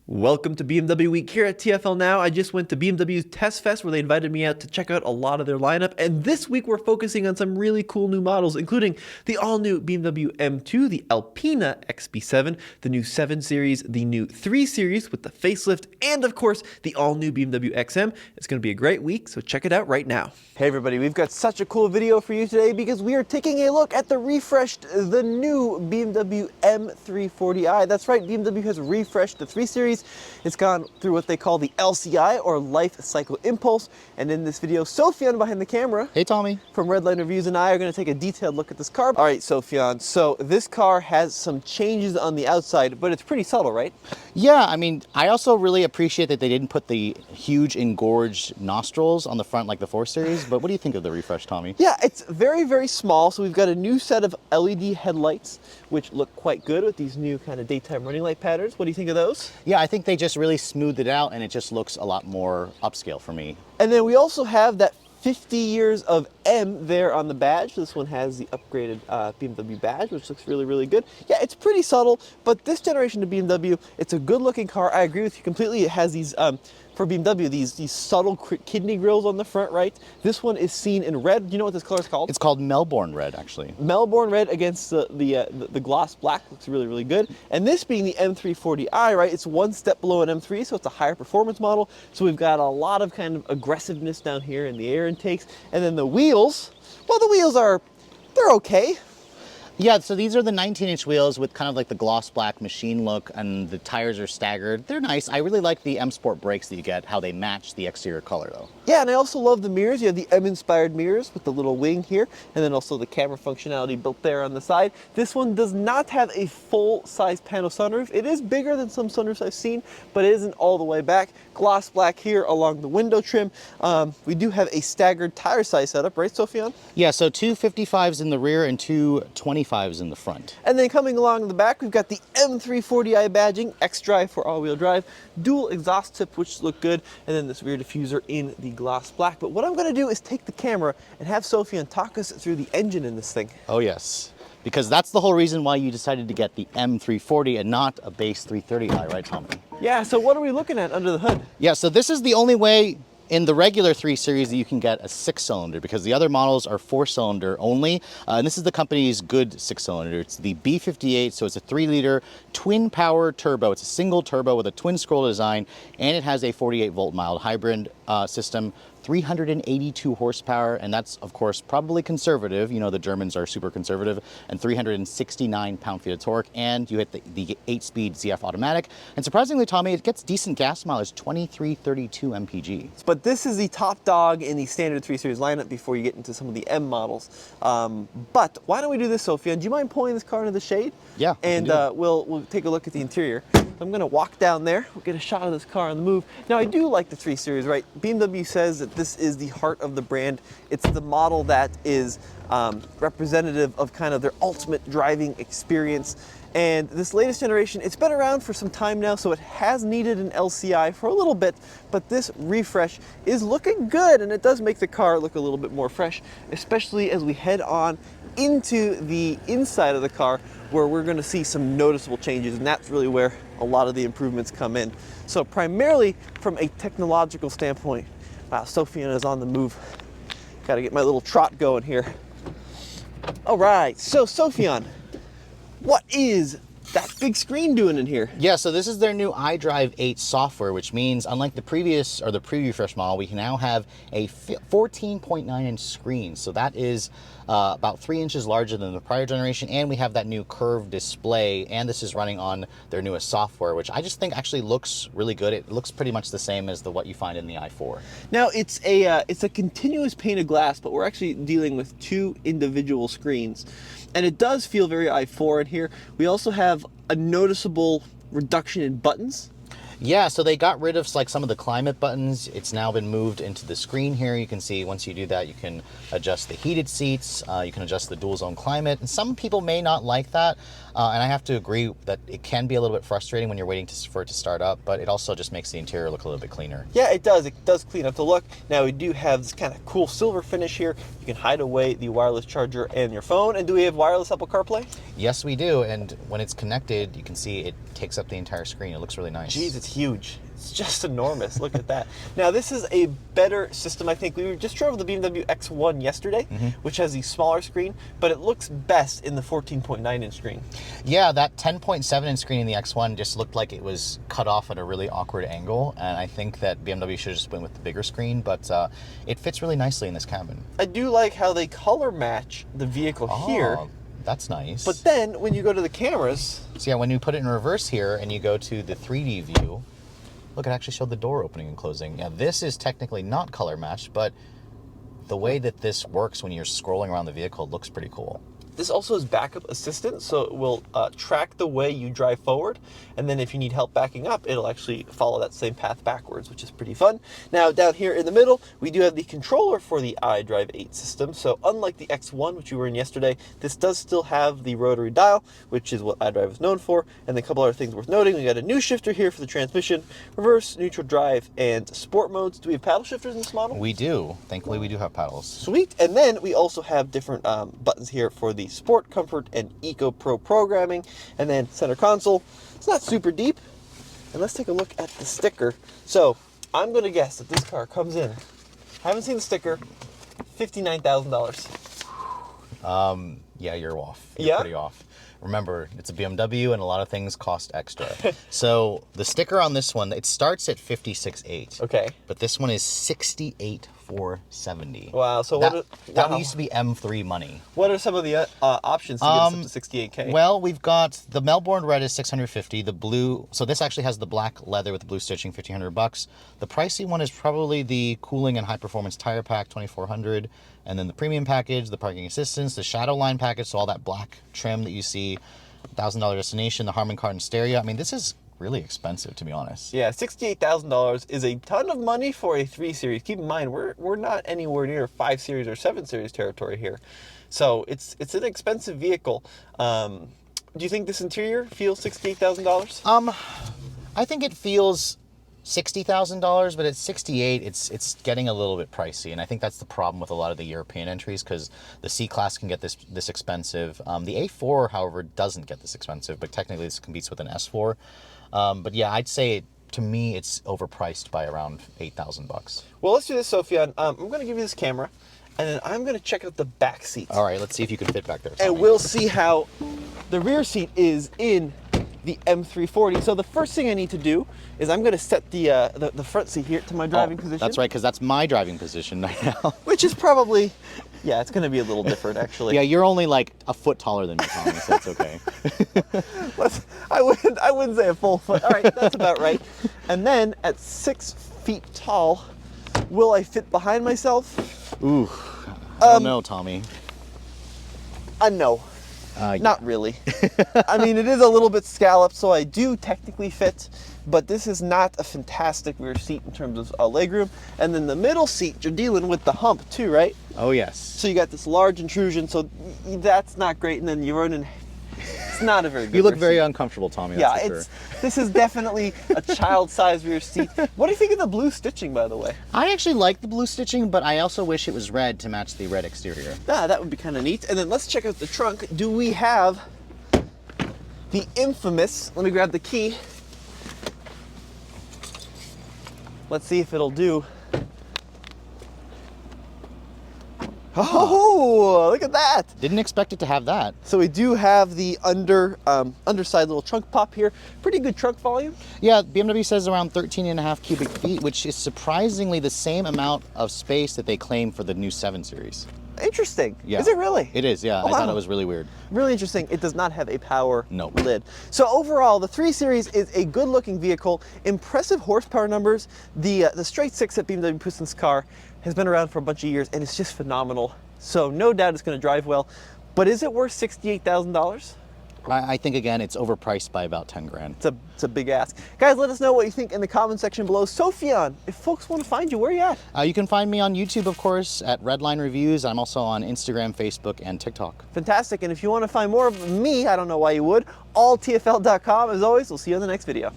Welcome to BMW Week here at TFL Now. I just went to BMW's Test Fest where they invited me out to check out a lot of their lineup. And this week we're focusing on some really cool new models, including the all-new BMW M2, the Alpina XB7, the new 7 Series, the new 3 Series with the facelift, and of course, the all-new BMW XM. It's going to be a great week, so check it out right now. Hey everybody, we've got such a cool video for you today because we are taking a look at the new BMW M340i. That's right, BMW has refreshed the 3 Series. It's gone through what they call the LCI, or Life Cycle Impulse. And in this video, Sofian behind the camera. Hey Tommy. From Redline Reviews and I are going to take a detailed look at this car. All right, Sofian, so this car has some changes on the outside, but it's pretty subtle, right? Yeah, I mean, I also really appreciate that they didn't put the huge engorged nostrils on the front like the 4 Series, but what do you think of the refresh, Tommy? Yeah, it's very, very small. So we've got a new set of LED headlights, which look quite good with these new kind of daytime running light patterns. What do you think of those? Yeah, I think they just really smoothed it out and it just looks a lot more upscale for me. And then we also have that 50 years of M there on the badge. This one has the upgraded BMW badge, which looks really, really good. Yeah, it's pretty subtle, but this generation of BMW, it's a good looking car. I agree with you completely. It has these, for BMW, these subtle kidney grills on the front, right? This one is seen in red. Do you know what this color is called? It's called Melbourne Red, actually. Melbourne Red against the gloss black looks really, really good. And this being the M340i, right? It's one step below an M3, so it's a higher performance model. So we've got a lot of kind of aggressiveness down here in the air intakes. And then the wheels, well, the wheels they're okay. Yeah, so these are the 19-inch wheels with kind of like the gloss black machine look, and the tires are staggered. They're nice. I really like the M Sport brakes that you get, how they match the exterior color though. Yeah, and I also love the mirrors. You have the M-inspired mirrors with the little wing here, and then also the camera functionality built there on the side. This one does not have a full-size panel sunroof. It is bigger than some sunroofs I've seen, but it isn't all the way back. Gloss black here along the window trim. We do have a staggered tire size setup, right, Sofian? Yeah, so two 55s in the rear and two 25s in the front. And then coming along the back, we've got the M340i badging, X-Drive for all-wheel drive, dual exhaust tip, which look good, and then this rear diffuser in the gloss black. But what I'm going to do is take the camera and have Sofian talk us through the engine in this thing. Oh yes, because that's the whole reason why you decided to get the M340 and not a base 330i, right, Tommy? Yeah, so what are we looking at under the hood? Yeah, so this is the only way in the regular 3 Series that you can get a 6-cylinder, because the other models are 4-cylinder only. And this is the company's good 6-cylinder. It's the B58, so it's a 3-liter twin power turbo. It's a single turbo with a twin scroll design, and it has a 48-volt mild hybrid system. 382 horsepower, and that's of course probably conservative. You know, the Germans are super conservative. And 369 pound-feet of torque, and you hit the 8-speed ZF automatic. And surprisingly, Tommy, it gets decent gas mileage, 2332 mpg. But this is the top dog in the standard 3 Series lineup before you get into some of the M models. But why don't we do this, Sofian? Do you mind pulling this car into the shade? Yeah. And we'll take a look at the interior. I'm gonna walk down there, we'll get a shot of this car on the move. Now I do like the 3 Series, right? BMW says that this is the heart of the brand. It's the model that is representative of kind of their ultimate driving experience. And this latest generation, it's been around for some time now, so it has needed an LCI for a little bit, but this refresh is looking good, and it does make the car look a little bit more fresh, especially as we head on into the inside of the car, where we're going to see some noticeable changes, and that's really where a lot of the improvements come in. So primarily from a technological standpoint, wow, Sofian is on the move. Got to get my little trot going here. All right, so Sofian, what is that big screen doing in here? Yeah, so this is their new iDrive 8 software, which means unlike the previous or the pre-refresh model, we can now have a 14.9-inch screen. So that is about 3 inches larger than the prior generation, and we have that new curved display, and this is running on their newest software, which I just think actually looks really good. It looks pretty much the same as what you find in the i4. Now it's a continuous pane of glass, but we're actually dealing with 2 individual screens, and it does feel very i4 in here. We also have a noticeable reduction in buttons. Yeah, so they got rid of like some of the climate buttons. It's now been moved into the screen here. You can see once you do that, you can adjust the heated seats, you can adjust the dual zone climate, and some people may not like that. And I have to agree that it can be a little bit frustrating when you're waiting for it to start up, but it also just makes the interior look a little bit cleaner. Yeah, it does. It does clean up the look. Now we do have this kind of cool silver finish here. You can hide away the wireless charger and your phone. And do we have wireless Apple CarPlay? Yes, we do. And when it's connected, you can see it takes up the entire screen. It looks really nice. Jeez, it's huge. It's just enormous. Look at that. Now, this is a better system, I think. We just drove the BMW X1 yesterday, which has the smaller screen, but it looks best in the 14.9-inch screen. Yeah, that 10.7-inch screen in the X1 just looked like it was cut off at a really awkward angle, and I think that BMW should have just went with the bigger screen, but it fits really nicely in this cabin. I do like how they color match the vehicle here. That's nice. But then, when you go to the cameras... So yeah, when you put it in reverse here and you go to the 3D view, look, it actually showed the door opening and closing. Yeah, this is technically not color matched, but the way that this works when you're scrolling around the vehicle looks pretty cool. This also is backup assistant, so it will track the way you drive forward, and then if you need help backing up, it'll actually follow that same path backwards, which is pretty fun. Now, down here in the middle, we do have the controller for the iDrive 8 system, so unlike the X1, which we were in yesterday, this does still have the rotary dial, which is what iDrive is known for, and a couple other things worth noting. We got a new shifter here for the transmission, reverse, neutral drive, and sport modes. Do we have paddle shifters in this model? We do. Thankfully, we do have paddles. Sweet. And then we also have different buttons here for the Sport, Comfort, and Eco Pro programming. And then center console. It's not super deep. And let's take a look at the sticker. So I'm going to guess that this car comes in, haven't seen the sticker, $59,000. Yeah, you're off. You're pretty off. Remember, it's a BMW and a lot of things cost extra. So the sticker on this one, it starts at $56,800. Okay. But this one is $68,470. Wow. So that used to be M3 money. What are some of the options to get us up to $68K? Well, we've got the Melbourne Red is $650. The blue, so this actually has the black leather with the blue stitching, $1,500. The pricey one is probably the cooling and high performance tire pack, $2,400. And then the premium package, the parking assistance, the shadow line package, so all that black trim that you see, $1,000 destination, the Harman Kardon stereo. I mean, this is really expensive, to be honest. Yeah, $68,000 is a ton of money for a 3 Series. Keep in mind, we're not anywhere near 5 Series or 7 Series territory here. So it's an expensive vehicle. Do you think this interior feels $68,000? I think it feels $60,000, but at $68,000, it's getting a little bit pricey, and I think that's the problem with a lot of the European entries, because the C-Class can get this expensive. The A4, however, doesn't get this expensive, but technically this competes with an S4. But yeah, I'd say to me it's overpriced by around $8,000. Well, let's do this, Sophian. I'm going to give you this camera, and then I'm going to check out the back seat. All right, let's see if you can fit back there, Tommy. And we'll see how the rear seat is in the M340. So the first thing I need to do is I'm going to set the front seat here to my driving position. That's right, because that's my driving position right now. Which is probably, yeah, it's going to be a little different, actually. Yeah, you're only like a foot taller than me, Tommy, so that's okay. I wouldn't say a full foot. All right, that's about right. And then at 6 feet tall, will I fit behind myself? Ooh, I don't know, Tommy. No. Yeah. Not really. I mean, it is a little bit scalloped, so I do technically fit, but this is not a fantastic rear seat in terms of legroom. And then the middle seat, you're dealing with the hump too, right? Oh, yes. So you got this large intrusion, so that's not great. And then you're running, it's not a very good You look rear very seat. uncomfortable, Tommy, that's for sure. This is definitely a child-sized rear seat. What do you think of the blue stitching, by the way? I actually like the blue stitching, but I also wish it was red to match the red exterior. That would be kind of neat. And then let's check out the trunk. Do we have the infamous, let me grab the key. Let's see if it'll do. Oh, look at that. Didn't expect it to have that. So we do have the underside little trunk pop here. Pretty good trunk volume. Yeah, BMW says around 13.5 cubic feet, which is surprisingly the same amount of space that they claim for the new 7 Series. Interesting. Yeah. Is it really? It is, yeah. Oh, I thought wow. it was really weird. Really interesting. It does not have a power Nope. lid. So overall, the 3 Series is a good-looking vehicle. Impressive horsepower numbers. The straight 6 that BMW puts in this car has been around for a bunch of years, and it's just phenomenal. So no doubt it's going to drive well. But is it worth $68,000? I think, again, it's overpriced by about 10 grand. It's a big ask. Guys, let us know what you think in the comment section below. Sophion, if folks want to find you, where are you at? You can find me on YouTube, of course, at Redline Reviews. I'm also on Instagram, Facebook, and TikTok. Fantastic. And if you want to find more of me, I don't know why you would, alltfl.com. As always, we'll see you in the next video.